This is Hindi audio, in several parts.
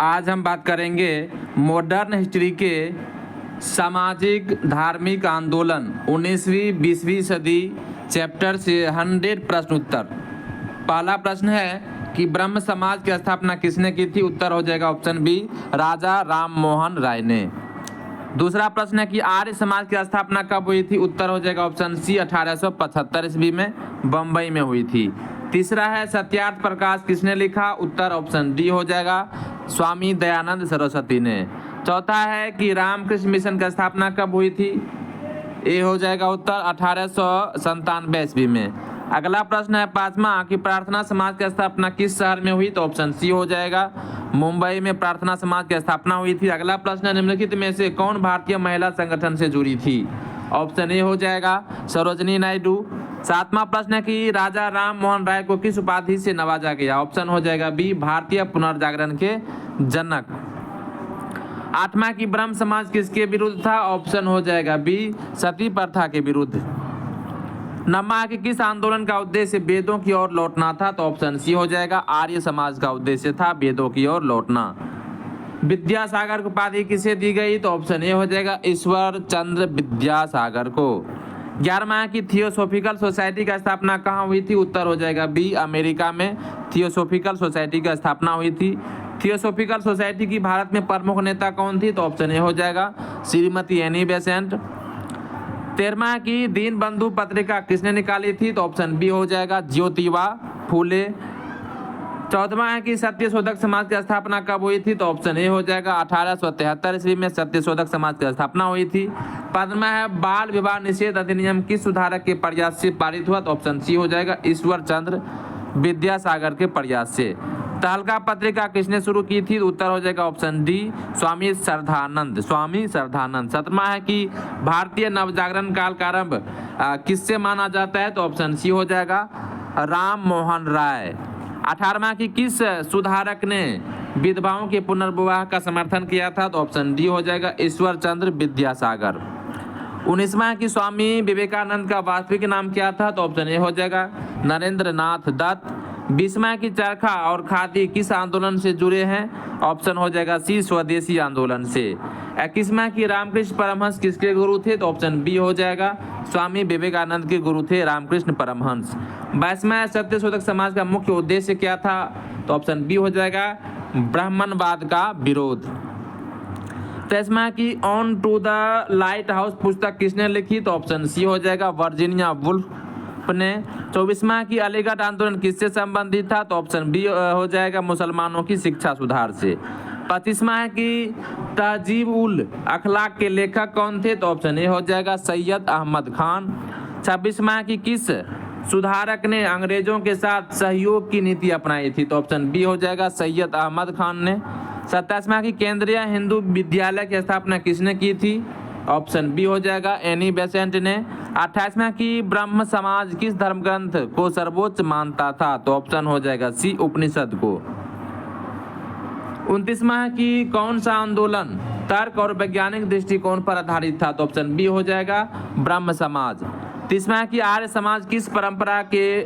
आज हम बात करेंगे मॉडर्न हिस्ट्री के सामाजिक धार्मिक आंदोलन 19वीं 20वीं सदी चैप्टर से 100 प्रश्न उत्तर। पहला प्रश्न है कि ब्रह्म समाज की स्थापना किसने की थी? उत्तर हो जाएगा ऑप्शन बी, राजा राम मोहन राय ने। दूसरा प्रश्न है कि आर्य समाज की स्थापना कब हुई थी? उत्तर हो जाएगा ऑप्शन सी, 1875 ईस्वी में बम्बई में हुई थी। तीसरा है सत्यार्थ प्रकाश किसने लिखा? उत्तर ऑप्शन डी हो जाएगा, स्वामी दयानंद सरस्वती ने। चौथा है कि रामकृष्ण मिशन की स्थापना कब हुई थी? ए हो जाएगा उत्तर 1897 ईस्वी में। अगला प्रश्न है पांचवा कि प्रार्थना समाज की स्थापना किस शहर में हुई? तो ऑप्शन सी हो जाएगा, मुंबई में प्रार्थना समाज की स्थापना हुई थी। अगला प्रश्न है निम्नलिखित में से कौन भारतीय महिला संगठन से जुड़ी थी? ऑप्शन ए हो जाएगा, सरोजनी नायडू। सातवां प्रश्न है कि राजा राम मोहन राय को किस उपाधि से नवाजा गया? ऑप्शन हो जाएगा बी, भारतीय पुनर्जागरण के जनक। आठवां की ब्रह्म समाज किसके विरुद्ध था? ऑप्शन हो जाएगा बी, सती प्रथा के विरुद्ध। नौवां कि किस आंदोलन का उद्देश्य वेदों की ओर लौटना था? तो ऑप्शन सी हो जाएगा, आर्य समाज का उद्देश्य था वेदों की ओर लौटना। विद्यासागर को उपाधि किसे दी गई? तो ऑप्शन ए हो जाएगा, ईश्वर चंद्र विद्यासागर को। 11वां की थियोसॉफिकल सोसाइटी का स्थापना कहाँ हुई थी? उत्तर हो जाएगा बी, अमेरिका में थियोसॉफिकल सोसाइटी की स्थापना हुई थी। थियोसॉफिकल सोसाइटी की भारत में प्रमुख नेता कौन थी? तो ऑप्शन ए हो जाएगा, श्रीमती एनी बेसेंट। 13वां की दीन बंधु पत्रिका किसने निकाली थी? तो ऑप्शन बी हो जाएगा, ज्योतिबा फूले। 14वां है कि सत्यशोधक समाज की स्थापना कब हुई थी? तो ऑप्शन ए हो जाएगा, 1873 ईस्वी में सत्यशोधक समाज की स्थापना हुई थी। 15वां है बाल विवाह निषेध अधिनियम किस सुधारक के प्रयास से पारित हुआ? तो ऑप्शन सी हो जाएगा, ईश्वर चंद्र विद्यासागर के प्रयास से। तहलका पत्रिका किसने शुरू की थी? उत्तर हो जाएगा ऑप्शन डी, स्वामी श्रद्धानंद। 17वां है कि भारतीय नवजागरण काल का आरंभ किससे माना जाता है? तो ऑप्शन सी हो जाएगा, राम मोहन राय। 18वां की किस सुधारक ने विधवाओं के पुनर्विवाह का समर्थन किया था? तो ऑप्शन डी हो जाएगा, ईश्वर चंद्र विद्यासागर। 19वां की स्वामी विवेकानंद का वास्तविक नाम क्या था? तो ऑप्शन ए हो जाएगा, नरेंद्र नाथ दत्त। 20वां की चरखा और खादी किस आंदोलन से जुड़े हैं? ऑप्शन हो जाएगा सी, स्वदेशी आंदोलन से। 21वां की रामकृष्ण परमहंस किसके गुरु थे? तो ऑप्शन बी हो जाएगा, स्वामी विवेकानंद के गुरु थे रामकृष्ण परमहंस। 22वां सत्यशोधक समाज का मुख्य उद्देश्य क्या था? तो ऑप्शन बी हो जाएगा, ब्राह्मणवाद का विरोध। 23वां की on to the lighthouse पुस्तक किसने लिखी? तो ऑप्शन सी हो जाएगा, वर्जीनिया वुल्फ ने। 24वां की अलीगढ़ आंदोलन किससे संबंधित था? तो ऑप्शन बी हो जाएगा, मुसलमानों की शिक्षा सुधार से। 25वां है कि तहजीब उल अखलाक के लेखक कौन थे? तो ऑप्शन ए हो जाएगा, सैयद अहमद खान। 26वां की किस सुधारक ने अंग्रेजों के साथ सहयोग की नीति अपनाई थी? तो ऑप्शन बी हो जाएगा, सैयद अहमद खान ने। 27वां की केंद्रीय हिंदू विद्यालय की स्थापना किसने की थी? ऑप्शन बी हो जाएगा, एनी बेसेंट ने। 28वां की ब्रह्म समाज किस धर्म ग्रंथ को सर्वोच्च मानता था? तो ऑप्शन हो जाएगा सी, उपनिषद को। 29वां की कौन सा आंदोलन तर्क और वैज्ञानिक दृष्टिकोण पर आधारित था? तो ऑप्शन बी हो जाएगा, ब्रह्म समाज। 30वां की आर्य समाज किस परंपरा के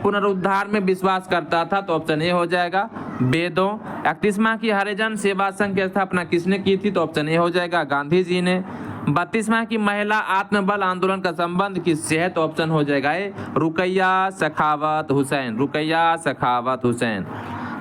पुनरुद्धार में विश्वास करता था? तो ऑप्शन ए हो जाएगा, वेदों। 31वां की हरिजन सेवा संघ की स्थापना किसने की थी? तो ऑप्शन ए हो जाएगा, गांधी जी ने। 32वां की महिला आत्मबल आंदोलन का संबंध किससे है? तो ऑप्शन हो जाएगा ए, रुकैया सखावत हुसैन। रुकैया सखावत हुसैन।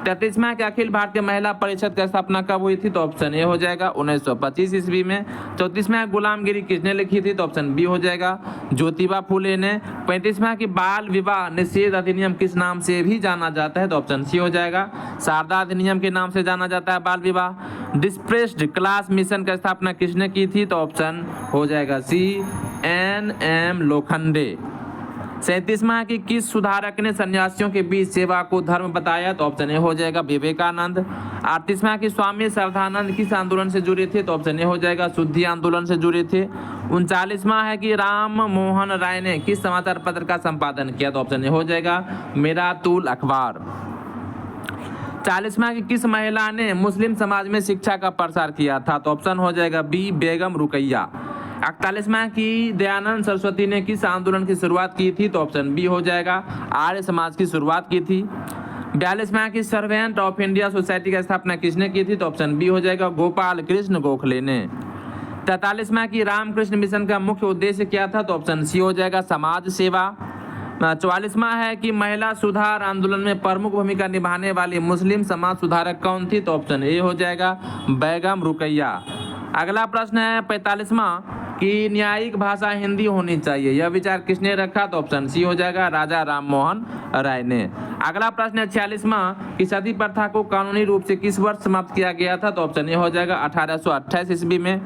33वां की अखिल भारतीय महिला परिषद की स्थापना कब हुई थी? तो ऑप्शन ए हो जाएगा, 1925 ईस्वी में। 34वां गुलामगिरी किसने लिखी थी? तो ऑप्शन बी हो जाएगा, ज्योतिबा फूले ने। 35वां की बाल विवाह निषेध अधिनियम किस नाम से भी जाना जाता है? तो ऑप्शन सी हो जाएगा, शारदा अधिनियम के नाम से जाना जाता है बाल विवाह। डिस्प्रेस्ड क्लास मिशन की स्थापना किसने की थी? तो ऑप्शन हो जाएगा सी, NM लोखंडे। 37वां की किस सुधारक ने सन्यासियों के बीच सेवा को धर्म बताया? तो ऑप्शन ए हो जाएगा, विवेकानंद। 38वां की स्वामी श्रद्धानंद किस आंदोलन से जुड़े थे? तो ऑप्शन ए हो जाएगा, शुद्धि आंदोलन से जुड़े थे। 39वां है कि राम मोहन राय ने किस समाचार पत्र का संपादन किया? तो ऑप्शन ए हो जाएगा, मिरातुल अखबार। 40वां की किस महिला ने मुस्लिम समाज में शिक्षा का प्रसार किया था? तो ऑप्शन हो जाएगा बी, बेगम रुकैया। 41वां की दयानंद सरस्वती ने किस आंदोलन की शुरुआत की थी? तो ऑप्शन बी हो जाएगा, आर्य समाज की शुरुआत की थी। 42वां की सर्वेंट ऑफ इंडिया सोसाइटी की स्थापना किसने की थी? तो ऑप्शन बी हो जाएगा गोपाल कृष्ण गोखले ने। 43वां की रामकृष्ण मिशन का मुख्य उद्देश्य क्या था? तो ऑप्शन सी हो जाएगा समाज सेवा। 44वां है कि महिला सुधार आंदोलन में प्रमुख भूमिका निभाने वाली मुस्लिम समाज सुधारक कौन थी? तो ऑप्शन ए हो जाएगा बेगम रुकैया। अगला प्रश्न है 45वां कि न्यायिक भाषा हिंदी होनी चाहिए, यह विचार किसने रखा? तो ऑप्शन सी हो जाएगा राजा राममोहन राय ने। अगला प्रश्न है 46वां कि सती प्रथा को कानूनी रूप से किस वर्ष समाप्त किया गया था? तो ऑप्शन ए हो जाएगा 1828 ईस्वी में।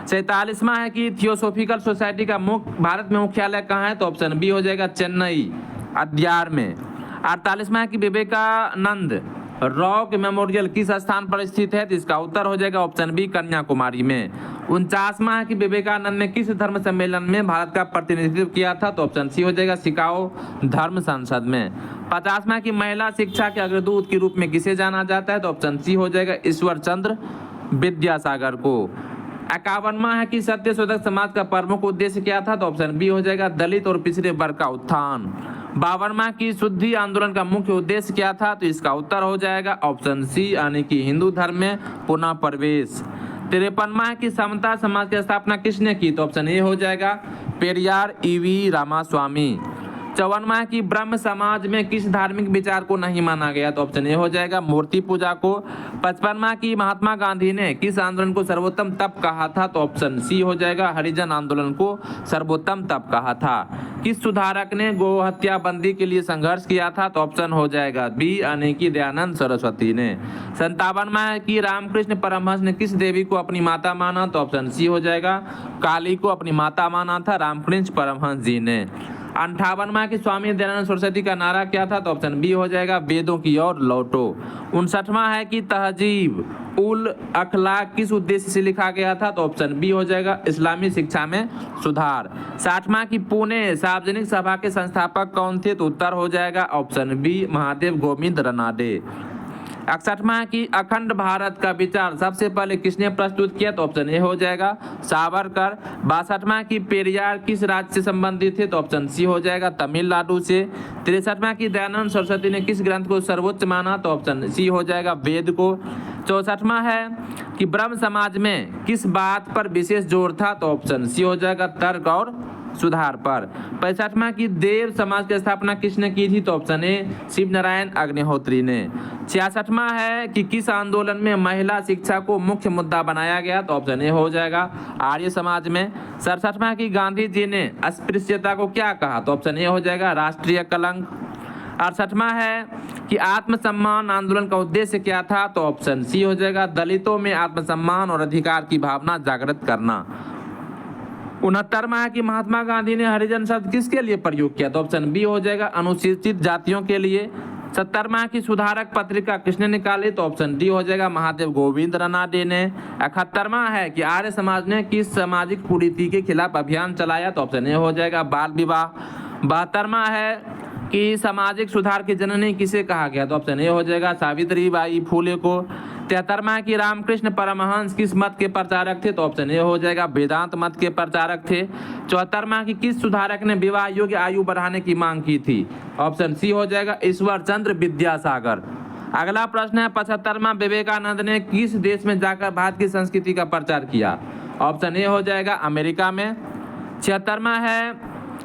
47वां है कि थियोसोफिकल सोसाइटी का भारत में मुख्यालय कहाँ है? तो ऑप्शन बी हो जाएगा चेन्नई अद्यार में। 48वां है कि विवेकानंद रॉक मेमोरियल किस स्थान पर स्थित है? तो इसका उत्तर हो जाएगा ऑप्शन बी कन्याकुमारी में। 49वां है कि विवेकानंद ने किस धर्म सम्मेलन में भारत का प्रतिनिधित्व किया था? तो ऑप्शन सी हो जाएगा शिकागो धर्म संसद में। 50वां की महिला शिक्षा के अग्रदूत के रूप में किसे जाना जाता है? तो ऑप्शन सी हो जाएगा ईश्वर चंद्र विद्यासागर को। 51वां है कि सत्यशोधक समाज का प्रमुख उद्देश्य क्या था? तो ऑप्शन बी हो जाएगा दलित और पिछड़े वर्ग का उत्थान। 52वां की शुद्धि आंदोलन का मुख्य उद्देश्य क्या था? तो इसका उत्तर हो जाएगा ऑप्शन सी यानी कि हिंदू धर्म में पुनः प्रवेश। 53वां है कि समता समाज की स्थापना किसने की? तो ऑप्शन ए हो जाएगा पेरियार ईवी रामास्वामी। 54वां है कि ब्रह्म समाज में किस धार्मिक विचार को नहीं माना गया? तो ऑप्शन ए हो जाएगा मूर्ति पूजा को। 55वां की महात्मा गांधी ने किस आंदोलन को सर्वोत्तम तप कहा था? तो ऑप्शन सी हो जाएगा हरिजन आंदोलन को सर्वोत्तम तप कहा था। किस सुधारक ने गो हत्या बंदी के लिए संघर्ष किया था? तो ऑप्शन हो जाएगा बी यानी कि दयानंद सरस्वती ने। 57वां है कि रामकृष्ण परमहंस ने किस देवी को अपनी माता माना? तो ऑप्शन सी हो जाएगा काली को अपनी माता माना था रामकृष्ण परमहंस जी ने। 58वां की स्वामी दयानंद सरस्वती का नारा क्या था? तो ऑप्शन बी हो जाएगा वेदों की ओर लौटो। 59वां है कि तहजीब उल अखलाक किस उद्देश्य से लिखा गया था? तो ऑप्शन बी हो जाएगा इस्लामी शिक्षा में सुधार। 60वां की पुणे सार्वजनिक सभा के संस्थापक कौन थे? तो उत्तर हो जाएगा ऑप्शन बी महादेव गोविंद रनाडे। 61वां की अखंड भारत का विचार सबसे पहले किसने प्रस्तुत किया? तो ऑप्शन ए हो जाएगा सावरकर। 62वां की पेरियार किस राज्य से संबंधित थे? तो ऑप्शन सी हो जाएगा तमिलनाडु से। 63वां की दयानंद सरस्वती ने किस ग्रंथ को सर्वोच्च माना? तो ऑप्शन सी हो जाएगा वेद को। 64वां है कि ब्रह्म समाज में किस बात पर विशेष जोर था? तो ऑप्शन सी हो जाएगा तर्क और सुधार पर। 65वां की देव समाज की स्थापना किसने की थी? तो ऑप्शन ए शिव नारायण अग्निहोत्री ने। 66वां है कि किस आंदोलन में महिला शिक्षा को मुख्य मुद्दा बनाया गया? तो ऑप्शन ए हो जाएगा आर्य समाज में। 67वां की गांधी जी ने अस्पृश्यता को क्या कहा? तो ऑप्शन ए हो जाएगा राष्ट्रीय कलंक। 68वां है कि आत्मसम्मान आंदोलन का उद्देश्य क्या था? तो ऑप्शन सी हो जाएगा दलितों में आत्मसम्मान और अधिकार की भावना जागृत करना। 69वां है कि महात्मा गांधी ने हरिजन शब्द किसके लिए प्रयोग किया? तो ऑप्शन बी हो जाएगा अनुसूचित जातियों के लिए। 70वां की सुधारक पत्रिका किसने निकाली? तो ऑप्शन डी हो जाएगा महादेव गोविंद रनाडे ने। 71वां है कि आर्य समाज ने किस सामाजिक कुरीति के खिलाफ अभियान चलाया? तो ऑप्शन ए हो जाएगा बाल विवाह। 72वां है कि सामाजिक सुधार की जननी किसे कहा गया? तो ऑप्शन ए हो जाएगा सावित्री बाई फूले को। 73वां की रामकृष्ण परमहंस किस मत के प्रचारक थे? तो ऑप्शन ए हो जाएगा वेदांत मत के प्रचारक थे। 74वां की किस सुधारक ने विवाह योग्य आयु बढ़ाने की मांग की थी? ऑप्शन सी हो जाएगा ईश्वर चंद्र विद्यासागर। अगला प्रश्न है 75वां विवेकानंद ने किस देश में जाकर भारत की संस्कृति का प्रचार किया? ऑप्शन ए हो जाएगा अमेरिका में। 76वां है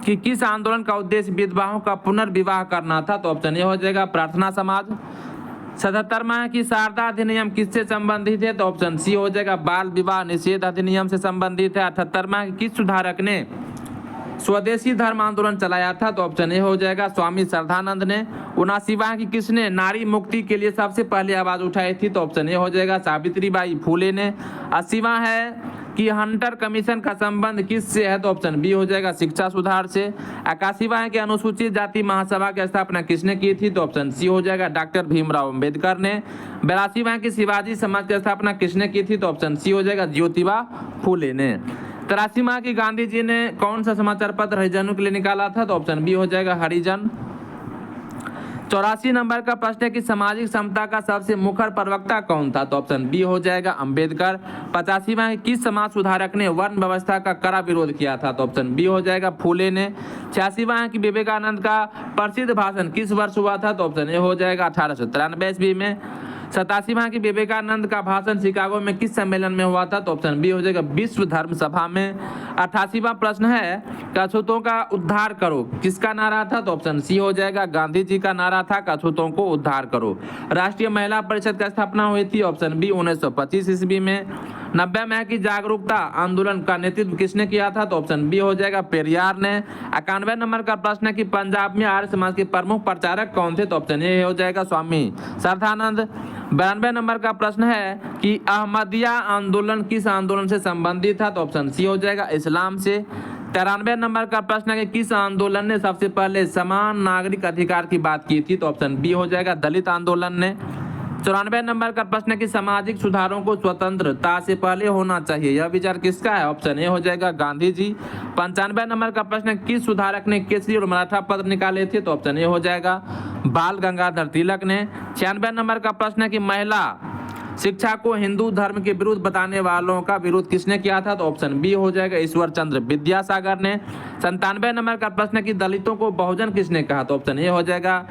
कि किस आंदोलन का उद्देश्य विधवाओं का पुनर्विवाह करना था? तो ऑप्शन ए हो जाएगा प्रार्थना समाज। 77वां है कि शारदा अधिनियम किससे संबंधित है? तो ऑप्शन सी हो जाएगा बाल विवाह निषेध अधिनियम से संबंधित है। 78वां है कि किस सुधारक ने स्वदेशी धर्म आंदोलन चलाया था? तो ऑप्शन ए हो जाएगा स्वामी श्रद्धानंद ने। 79वां कि किसने नारी मुक्ति के लिए सबसे पहले आवाज उठाई थी? तो ऑप्शन ए हो जाएगा सावित्री बाई फूले ने। 80वां है कि हंटर कमीशन का संबंध किससे है? तो ऑप्शन बी हो जाएगा शिक्षा सुधार से। 81वां है कि अनुसूचित जाति महासभा की स्थापना किसने की थी? तो ऑप्शन सी हो जाएगा डॉक्टर भीमराव अंबेडकर ने। 82वां है कि शिवाजी समाज की स्थापना किसने की थी? तो ऑप्शन सी हो जाएगा ज्योतिबा फूले ने। 83वां की गांधी जी ने कौन सा समाचार पत्र हरिजनों के लिए निकाला था? तो ऑप्शन बी हो जाएगा हरिजन। 84 नंबर का प्रश्न है कि सामाजिक समता का सबसे मुखर प्रवक्ता कौन था? तो ऑप्शन बी हो जाएगा अंबेडकर। 85वां है किस समाज सुधारक ने वर्ण व्यवस्था का कड़ा विरोध किया था? तो ऑप्शन बी हो जाएगा फूले ने। 86वां है कि विवेकानंद का प्रसिद्ध भाषण किस वर्ष हुआ था? तो ऑप्शन ए हो जाएगा 1893 ईस्वी में। 87वां की विवेकानंद का भाषण शिकागो में किस सम्मेलन में हुआ था? तो ऑप्शन बी हो जाएगा विश्व धर्म सभा में। 88वां प्रश्न है कि अछूतों का उद्धार करो किसका नारा था? तो ऑप्शन सी हो जाएगा गांधी जी का नारा था कि अछूतों को उद्धार करो। राष्ट्रीय महिला परिषद की स्थापना हुई थी? ऑप्शन बी 1925 ईस्वी में। 90 में की जागरूकता आंदोलन का नेतृत्व किसने किया था? तो ऑप्शन बी हो जाएगा पेरियार ने। 91 नंबर का प्रश्न है कि पंजाब में आर्य समाज के प्रमुख प्रचारक कौन थे? तो ऑप्शन ए हो जाएगा स्वामी श्रद्धानंद। 92 नंबर का प्रश्न है कि अहमदिया आंदोलन किस आंदोलन से संबंधित था? तो ऑप्शन सी हो जाएगा इस्लाम से। 93 नंबर का प्रश्न है कि किस आंदोलन ने सबसे पहले समान नागरिक अधिकार की बात की थी? तो ऑप्शन बी हो जाएगा दलित आंदोलन ने। 94 नंबर का प्रश्न है कि सामाजिक सुधारों को स्वतंत्रता से पहले होना चाहिए, यह विचार किसका है? ऑप्शन ए हो जाएगा गांधी जी। 95 नंबर का प्रश्न है किस सुधारक ने केसरी और मराठा पत्र निकाले थे? तो ऑप्शन ए हो जाएगा बाल गंगाधर तिलक ने। 96 नंबर का प्रश्न है कि महिला शिक्षा को हिंदू धर्म के विरुद्ध बताने वालों का विरोध किसने किया था? तो ऑप्शन बी हो जाएगा ईश्वर चंद्र विद्यासागर ने। 97 नंबर का प्रश्न है कि दलितों को बहुजन किसने कहा? तो ऑप्शन ए हो जाएगा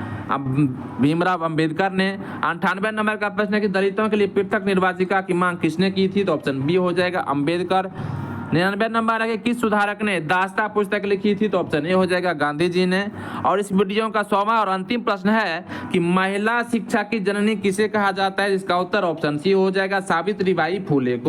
भीमराव अंबेडकर ने। 98 नंबर का प्रश्न है कि दलितों के लिए पृथक निर्वाचिका की मांग किसने की थी? तो ऑप्शन बी हो जाएगा अंबेडकर। 99 नंबर है कि किस सुधारक ने दास्ता पुस्तक लिखी थी? तो ऑप्शन ए हो जाएगा गांधी जी ने। और इस वीडियो का 100वां और अंतिम प्रश्न है कि महिला शिक्षा की जननी किसे कहा जाता है? इसका उत्तर ऑप्शन सी हो जाएगा सावित्रीबाई फुले को।